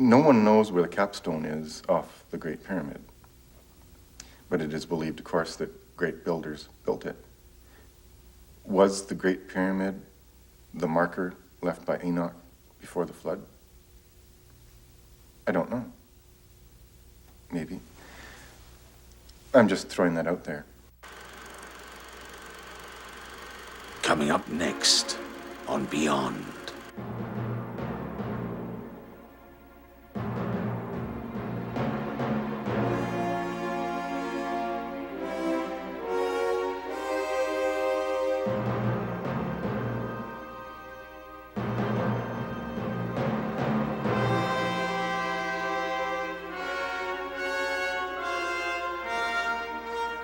No one knows where the capstone is off the Great Pyramid, but it is believed, of course, that great builders built it. Was the Great Pyramid the marker left by Enoch before the flood? I don't know. Maybe. I'm just throwing that out there. Coming up next on Beyond.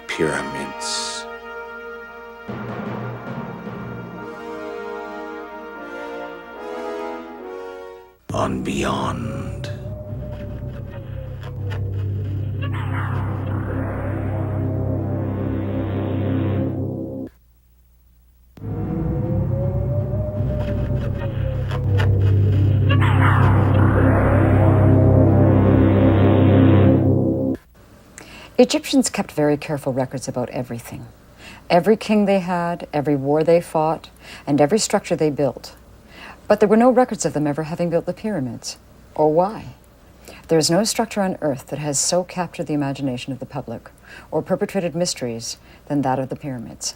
Pyramids. On Beyond. Egyptians kept very careful records about everything. Every king they had, every war they fought, and every structure they built. But there were no records of them ever having built the pyramids. Or why? There is no structure on Earth that has so captured the imagination of the public, or perpetrated mysteries, than that of the pyramids.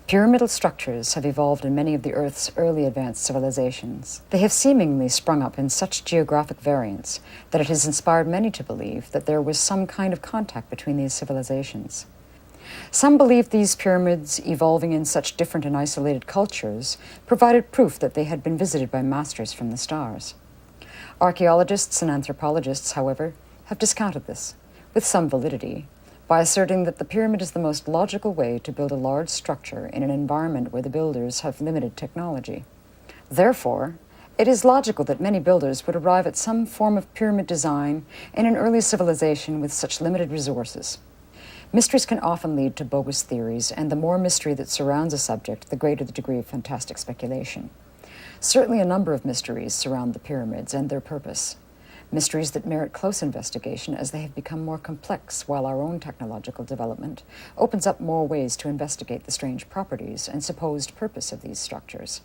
Pyramidal structures have evolved in many of the Earth's early advanced civilizations. They have seemingly sprung up in such geographic variance that it has inspired many to believe that there was some kind of contact between these civilizations. Some believe these pyramids, evolving in such different and isolated cultures, provided proof that they had been visited by masters from the stars. Archaeologists and anthropologists, however, have discounted this, with some validity, by asserting that the pyramid is the most logical way to build a large structure in an environment where the builders have limited technology. Therefore, it is logical that many builders would arrive at some form of pyramid design in an early civilization with such limited resources. Mysteries can often lead to bogus theories, and the more mystery that surrounds a subject, the greater the degree of fantastic speculation. Certainly a number of mysteries surround the pyramids and their purpose. Mysteries that merit close investigation as they have become more complex, while our own technological development opens up more ways to investigate the strange properties and supposed purpose of these structures.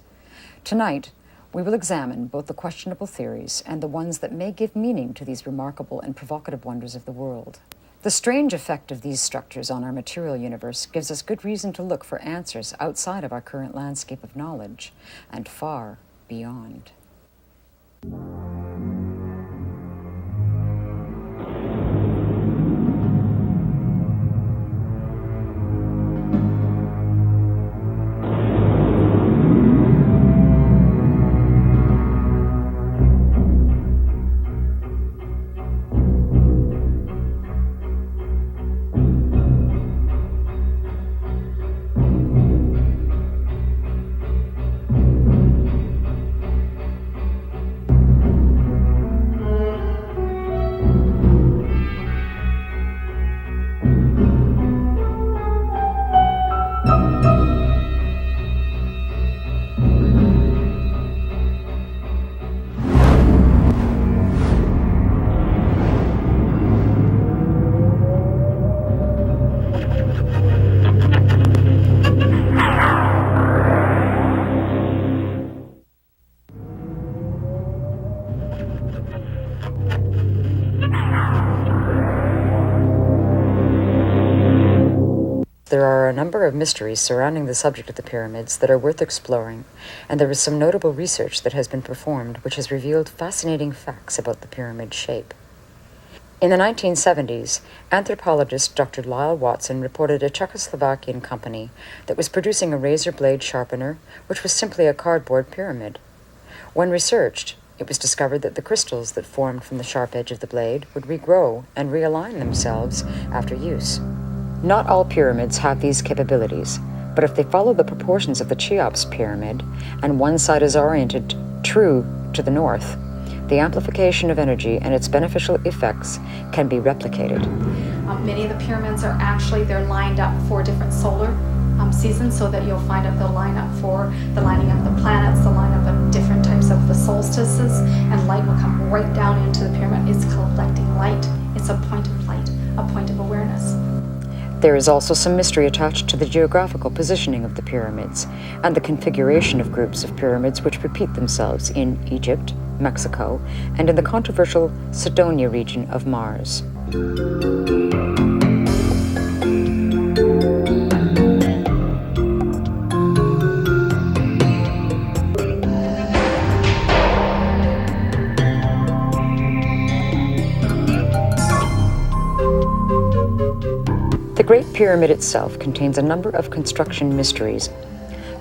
Tonight, we will examine both the questionable theories and the ones that may give meaning to these remarkable and provocative wonders of the world. The strange effect of these structures on our material universe gives us good reason to look for answers outside of our current landscape of knowledge and far beyond. There are a number of mysteries surrounding the subject of the pyramids that are worth exploring, and there is some notable research that has been performed which has revealed fascinating facts about the pyramid shape. In the 1970s, anthropologist Dr. Lyle Watson reported a Czechoslovakian company that was producing a razor blade sharpener, which was simply a cardboard pyramid. When researched, it was discovered that the crystals that formed from the sharp edge of the blade would regrow and realign themselves after use. Not all pyramids have these capabilities, but if they follow the proportions of the Cheops pyramid, and one side is oriented true to the north, the amplification of energy and its beneficial effects can be replicated. Many of the pyramids are actually, they're lined up for different solar seasons, so that you'll find that they'll line up for the lining of the planets, the lineup of different types times of the solstices, and light will come right down into the pyramid. It's collecting light. It's a point of light, a point of awareness. There is also some mystery attached to the geographical positioning of the pyramids and the configuration of groups of pyramids which repeat themselves in Egypt, Mexico, and in the controversial Cydonia region of Mars. The Great Pyramid itself contains a number of construction mysteries.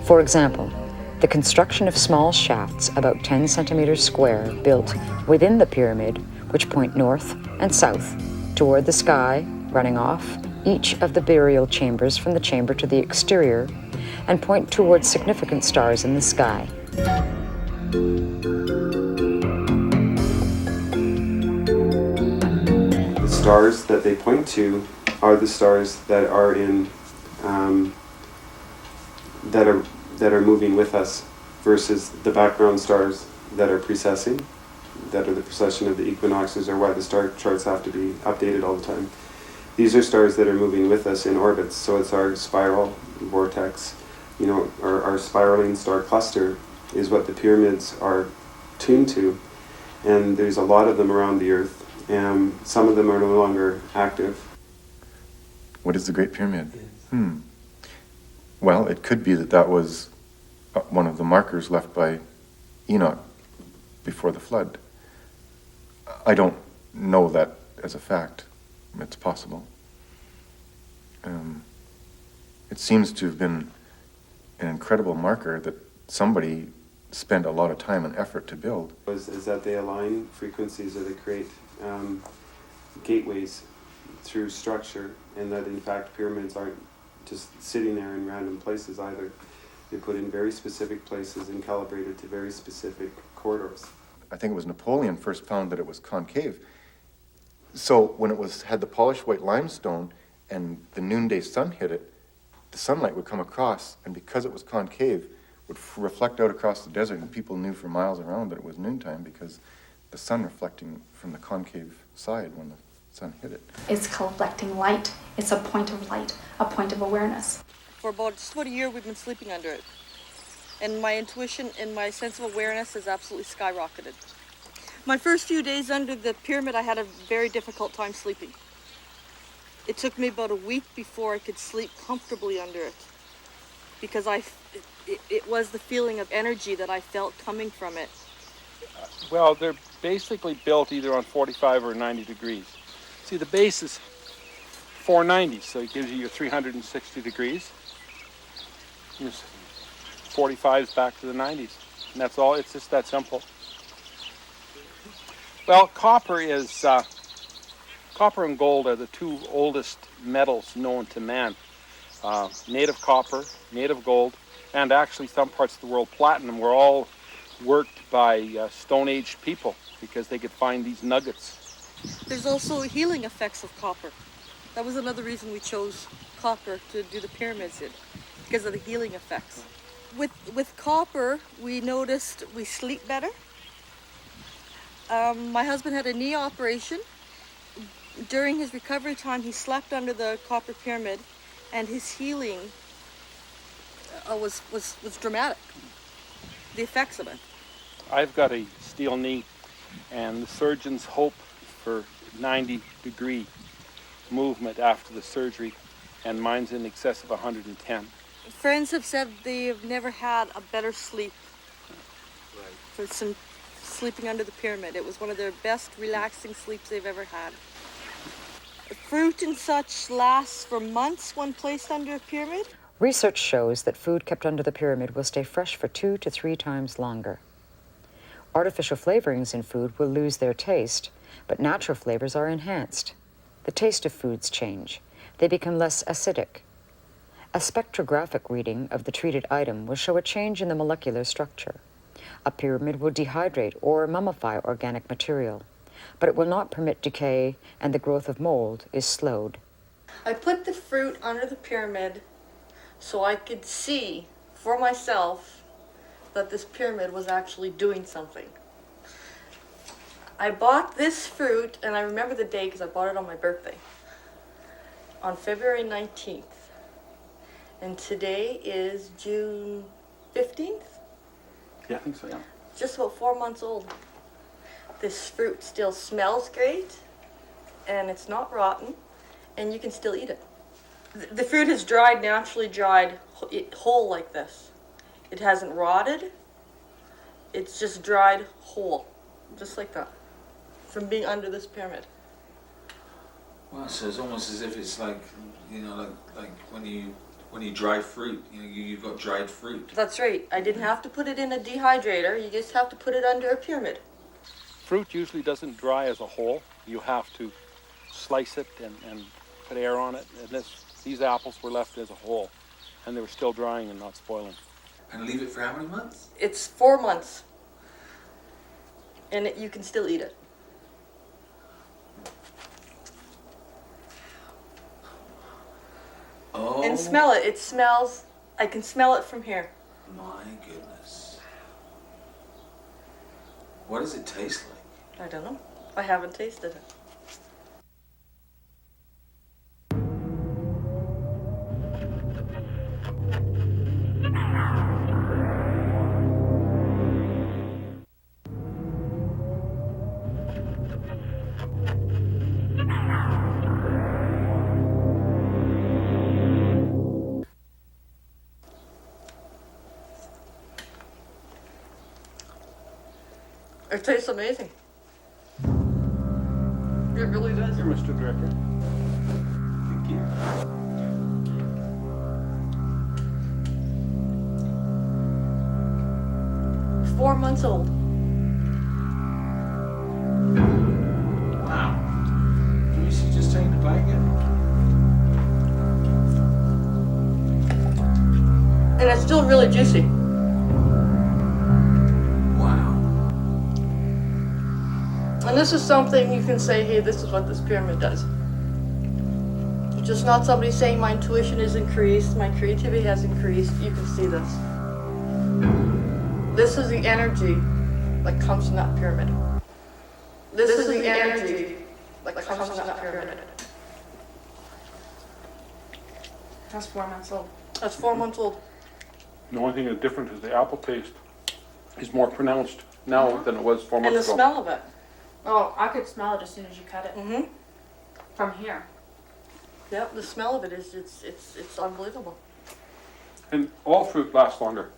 For example, the construction of small shafts about 10 centimeters square built within the pyramid, which point north and south toward the sky, running off each of the burial chambers from the chamber to the exterior, and point towards significant stars in the sky. The stars that they point to are the stars that are in that are moving with us, versus the background stars that are precessing, that are the precession of the equinoxes, or why the star charts have to be updated all the time. These are stars that are moving with us in orbits, so it's our spiral vortex, our spiraling star cluster is what the pyramids are tuned to, and there's a lot of them around the Earth, and some of them are no longer active. What is the Great Pyramid? Well, it could be that was one of the markers left by Enoch before the flood. I don't know that as a fact. It's possible. It seems to have been an incredible marker that somebody spent a lot of time and effort to build. Is that they align frequencies, or they create gateways through structure, and that in fact pyramids aren't just sitting there in random places either. They put in very specific places and calibrated to very specific corridors. I think it was Napoleon first found that it was concave. So when it had the polished white limestone and the noonday sun hit it, the sunlight would come across, and because it was concave, would reflect out across the desert, and people knew for miles around that it was noontime because the sun reflecting from the concave side when the sun hit it. It's collecting light. It's a point of light, a point of awareness. For just about a year, we've been sleeping under it. And my intuition and my sense of awareness has absolutely skyrocketed. My first few days under the pyramid, I had a very difficult time sleeping. It took me about a week before I could sleep comfortably under it, because it was the feeling of energy that I felt coming from it. Well, they're basically built either on 45 or 90 degrees. See, the base is 490, so it gives you your 360 degrees. 45's back to the 90s, and that's all. It's just that simple. Well, copper and gold are the two oldest metals known to man. Native copper, native gold, and actually some parts of the world platinum were all worked by Stone Age people because they could find these nuggets. There's also healing effects of copper. That was another reason we chose copper to do the pyramids in, because of the healing effects. With copper, we noticed we sleep better. My husband had a knee operation. During his recovery time, he slept under the copper pyramid, and his healing was dramatic. The effects of it. I've got a steel knee, and the surgeons hope for 90-degree movement after the surgery, and mine's in excess of 110. Friends have said they've never had a better sleep for some sleeping under the pyramid. It was one of their best relaxing sleeps they've ever had. Fruit and such lasts for months when placed under a pyramid. Research shows that food kept under the pyramid will stay fresh for 2 to 3 times longer. Artificial flavorings in food will lose their taste, but natural flavors are enhanced. The taste of foods change. They become less acidic. A spectrographic reading of the treated item will show a change in the molecular structure. A pyramid will dehydrate or mummify organic material, but it will not permit decay, and the growth of mold is slowed. I put the fruit under the pyramid so I could see for myself that this pyramid was actually doing something. I bought this fruit, and I remember the day because I bought it on my birthday, on February 19th. And today is June 15th? Yeah, I think so, yeah. Just about 4 months old. This fruit still smells great, and it's not rotten, and you can still eat it. The fruit has dried, naturally dried, whole like this. It hasn't rotted. It's just dried whole, just like that, from being under this pyramid. Well, so it's almost as if it's like, you know, like when you dry fruit, you know, you've got dried fruit. That's right. I didn't have to put it in a dehydrator. You just have to put it under a pyramid. Fruit usually doesn't dry as a whole. You have to slice it and put air on it. And these apples were left as a whole, and they were still drying and not spoiling. And leave it for how many months? It's 4 months, and you can still eat it. Oh. And smell it. It smells, I can smell it from here. My goodness. What does it taste like? I don't know. I haven't tasted it. It tastes amazing. It really does. Here, Mr. Director. Thank you. 4 months old. Wow. Can you see just taking the bag in? And it's still really juicy. Wow. And this is something you can say, hey, this is what this pyramid does. It's just not somebody saying my intuition is increased, my creativity has increased. You can see this. This is the energy that comes from that pyramid. This is the energy that comes from that pyramid. That's 4 months old. That's 4 months old. The only thing that's different is the apple taste is more pronounced now than it was 4 And months the ago. smell of it. Oh, I could smell it as soon as you cut it. Mm-hmm. From here. Yep, the smell of it is, it's unbelievable. And all fruit lasts longer.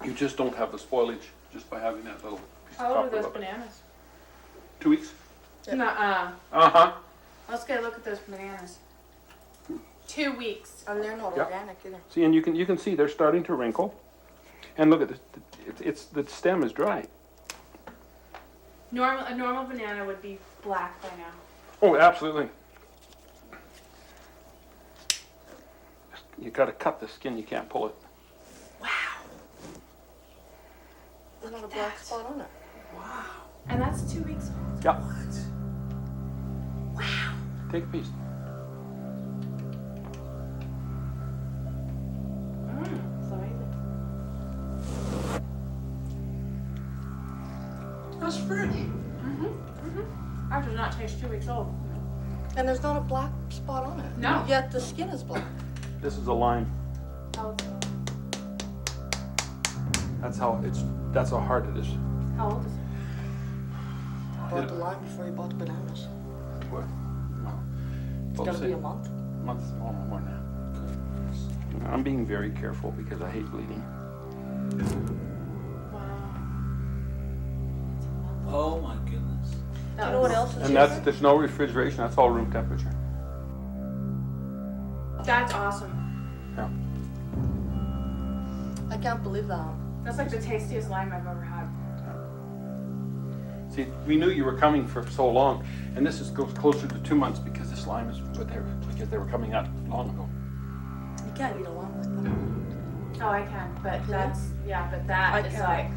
You just don't have the spoilage just by having that little piece How of old are copper those above it. bananas? 2 weeks? Yep. Nuh-uh. Uh-huh. Let's get a look at those bananas. 2 weeks. And they're not Yep. organic either. See, and you can see they're starting to wrinkle. And look at this, it's the stem is dry. A normal banana would be black by now. Oh, absolutely. You got to cut the skin, you can't pull it. There's not a black spot on it. And that's 2 weeks old. Yeah. Wow. Take a piece. It's amazing. That's pretty. Ours does not taste 2 weeks old. And there's not a black spot on it. No. Yet the skin is black. This is a lime. How That's how hard it is. old is it? Bought the lime before you bought the bananas. Well, It's folks gotta say be a month. month more now. I'm being very careful because I hate bleeding. Wow. Oh my goodness. Do you know what else is And in that's there? there's no refrigeration. That's all room temperature. That's awesome. Yeah. I can't believe that. That's like the tastiest lime I've ever had. See, we knew you were coming for so long, and this goes closer to 2 months because this lime is because they were coming out long ago. You can't eat a lime like that. Oh, I can, but Really? that I is can. like,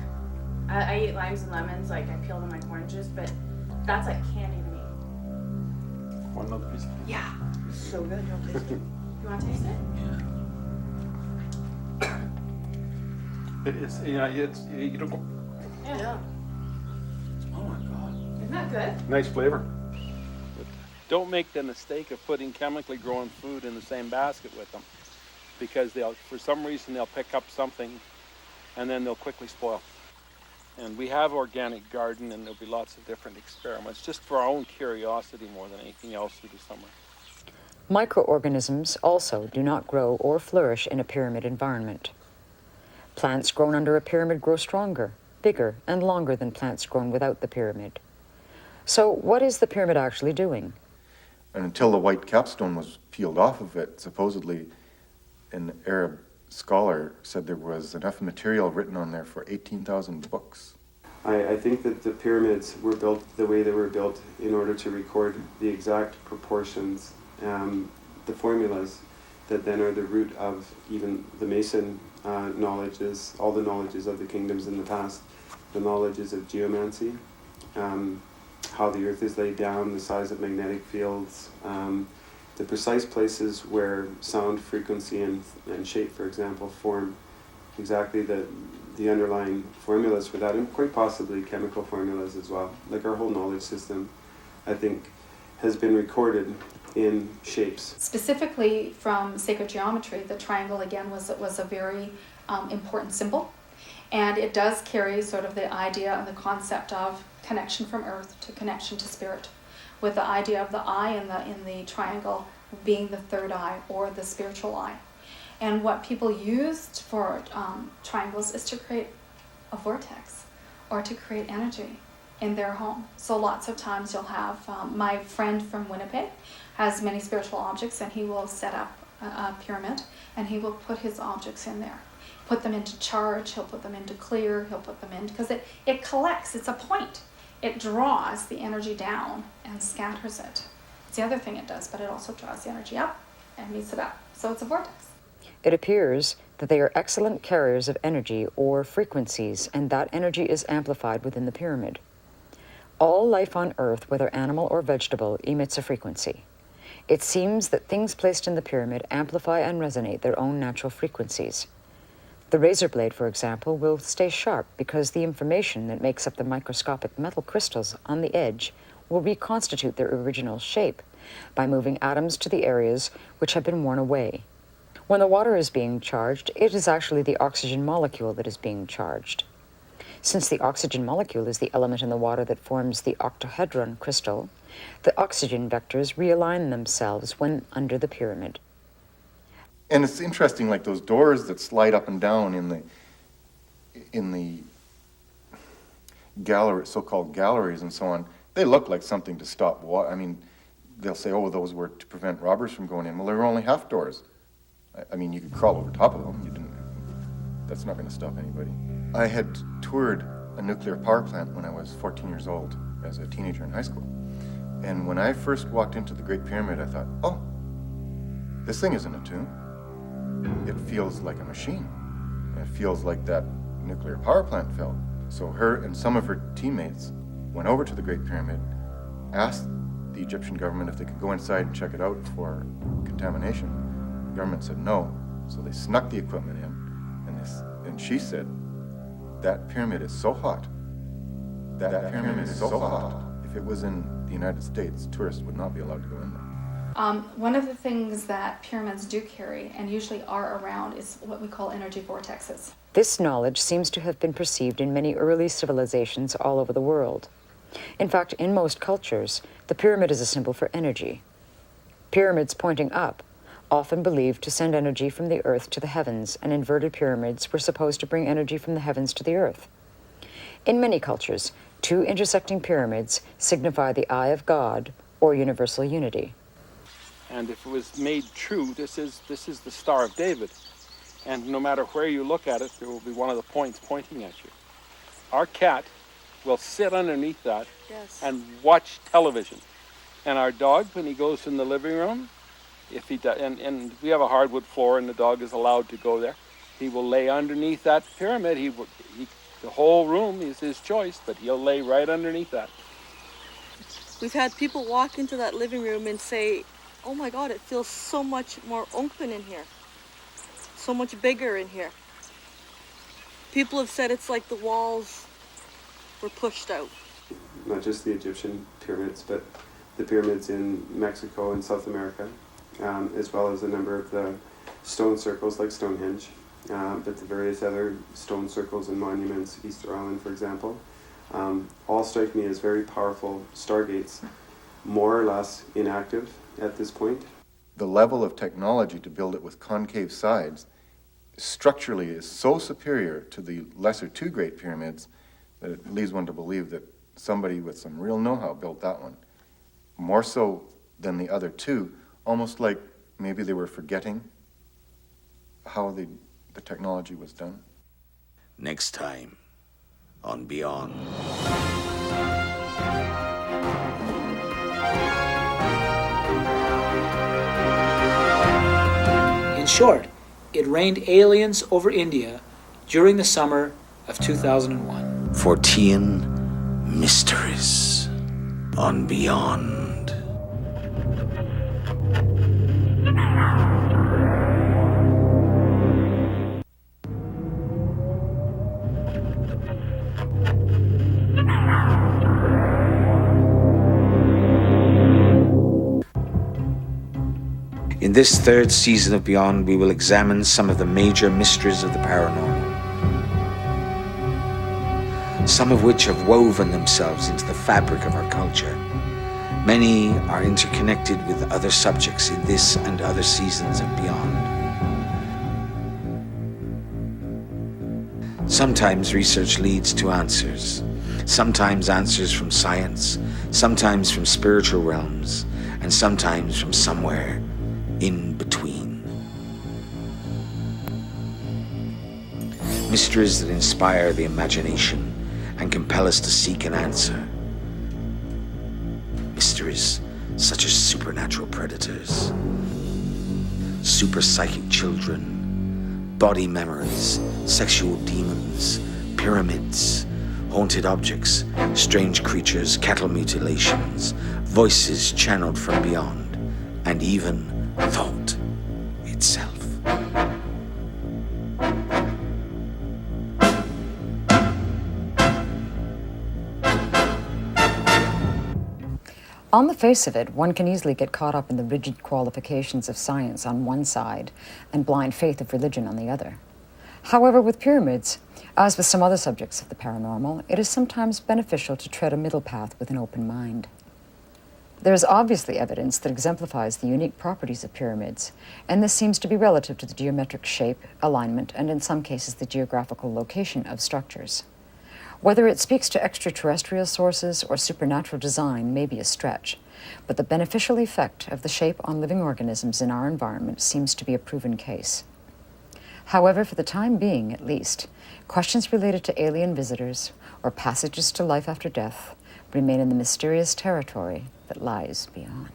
I eat limes and lemons, like I peel them like oranges, but that's like candy to me. Want another piece? Yeah. It's so good. You'll taste it. You want to taste it? Yeah. It's, you know, it's, you don't go, Yeah. Oh my God. Isn't that good? nice flavor. But don't make the mistake of putting chemically grown food in the same basket with them, because for some reason, they'll pick up something and then they'll quickly spoil. And we have organic garden, and there'll be lots of different experiments, just for our own curiosity more than anything else through the summer. Microorganisms also do not grow or flourish in a pyramid environment. Plants grown under a pyramid grow stronger, bigger, and longer than plants grown without the pyramid. So what is the pyramid actually doing? And until the white capstone was peeled off of it, supposedly an Arab scholar said there was enough material written on there for 18,000 books. I think that the pyramids were built the way they were built in order to record the exact proportions, the formulas that then are the root of even the Mason knowledges, all the knowledges of the kingdoms in the past, the knowledges of geomancy, how the earth is laid down, the size of magnetic fields, the precise places where sound, frequency, and shape, for example, form exactly the underlying formulas for that, and quite possibly chemical formulas as well. Like our whole knowledge system, I think, has been recorded in shapes. Specifically from sacred geometry, the triangle again was a very important symbol, and it does carry sort of the idea and the concept of connection from earth to connection to spirit, with the idea of the eye in the triangle being the third eye or the spiritual eye. And what people used for triangles is to create a vortex or to create energy in their home. So lots of times you'll have, my friend from Winnipeg has many spiritual objects, and he will set up a pyramid and he will put his objects in there. Put them into charge, he'll put them into clear, he'll put them in, because it collects, it's a point. It draws the energy down and scatters it. It's the other thing it does, but it also draws the energy up and meets it up. So it's a vortex. It appears that they are excellent carriers of energy or frequencies, and that energy is amplified within the pyramid. All life on Earth, whether animal or vegetable, emits a frequency. It seems that things placed in the pyramid amplify and resonate their own natural frequencies. The razor blade, for example, will stay sharp because the information that makes up the microscopic metal crystals on the edge will reconstitute their original shape by moving atoms to the areas which have been worn away. When the water is being charged, it is actually the oxygen molecule that is being charged. Since the oxygen molecule is the element in the water that forms the octahedron crystal, the oxygen vectors realign themselves when under the pyramid. And it's interesting, like those doors that slide up and down in the gallery, so-called galleries and so on, they look like something to stop water. I mean, they'll say, oh, those were to prevent robbers from going in. Well, they were only half doors. I mean, you could crawl over top of them. That's not going to stop anybody. I had toured a nuclear power plant when I was 14 years old as a teenager in high school. And when I first walked into the Great Pyramid, I thought, oh, this thing isn't a tomb. It feels like a machine. It feels like that nuclear power plant felt. So her and some of her teammates went over to the Great Pyramid, asked the Egyptian government if they could go inside and check it out for contamination. The government said no, so they snuck the equipment in, and she said, that pyramid is so hot. That pyramid is so hot. If it was in the United States, tourists would not be allowed to go in there. One of the things that pyramids do carry, and usually are around, is what we call energy vortexes. This knowledge seems to have been perceived in many early civilizations all over the world. In fact, in most cultures, the pyramid is a symbol for energy. Pyramids pointing up, often believed to send energy from the earth to the heavens, and inverted pyramids were supposed to bring energy from the heavens to the earth. In many cultures, two intersecting pyramids signify the eye of God or universal unity. And if it was made true, this is the Star of David. And no matter where you look at it, there will be one of the points pointing at you. Our cat will sit underneath that Yes. and watch television. And our dog, when he goes in the living room, if he and we have a hardwood floor and the dog is allowed to go there, he will lay underneath that pyramid. The whole room is his choice, but he'll lay right underneath that. We've had people walk into that living room and say, oh my God, it feels so much more open in here. So much bigger in here. People have said it's like the walls were pushed out. Not just the Egyptian pyramids, but the pyramids in Mexico and South America, as well as a number of the stone circles like Stonehenge, but the various other stone circles and monuments, Easter Island, for example, all strike me as very powerful stargates, more or less inactive at this point. The level of technology to build it with concave sides structurally is so superior to the lesser two Great Pyramids that it leads one to believe that somebody with some real know-how built that one. More so than the other two, almost like maybe they were forgetting how the technology was done. Next time on Beyond. In short, it rained aliens over India during the summer of 2001. 14 Mysteries on Beyond. In this third season of Beyond, we will examine some of the major mysteries of the paranormal, some of which have woven themselves into the fabric of our culture. Many are interconnected with other subjects in this and other seasons of Beyond. Sometimes research leads to answers, sometimes answers from science, sometimes from spiritual realms, and sometimes from somewhere in between. Mysteries that inspire the imagination and compel us to seek an answer. Mysteries such as supernatural predators, super psychic children, body memories, sexual demons, pyramids, haunted objects, strange creatures, cattle mutilations, voices channeled from beyond, and even thought itself. On the face of it, one can easily get caught up in the rigid qualifications of science on one side and blind faith of religion on the other. However, with pyramids, as with some other subjects of the paranormal, it is sometimes beneficial to tread a middle path with an open mind. There is obviously evidence that exemplifies the unique properties of pyramids, and this seems to be relative to the geometric shape, alignment, and in some cases the geographical location of structures. Whether it speaks to extraterrestrial sources or supernatural design may be a stretch, but the beneficial effect of the shape on living organisms in our environment seems to be a proven case. However, for the time being at least, questions related to alien visitors or passages to life after death remain in the mysterious territory that lies beyond.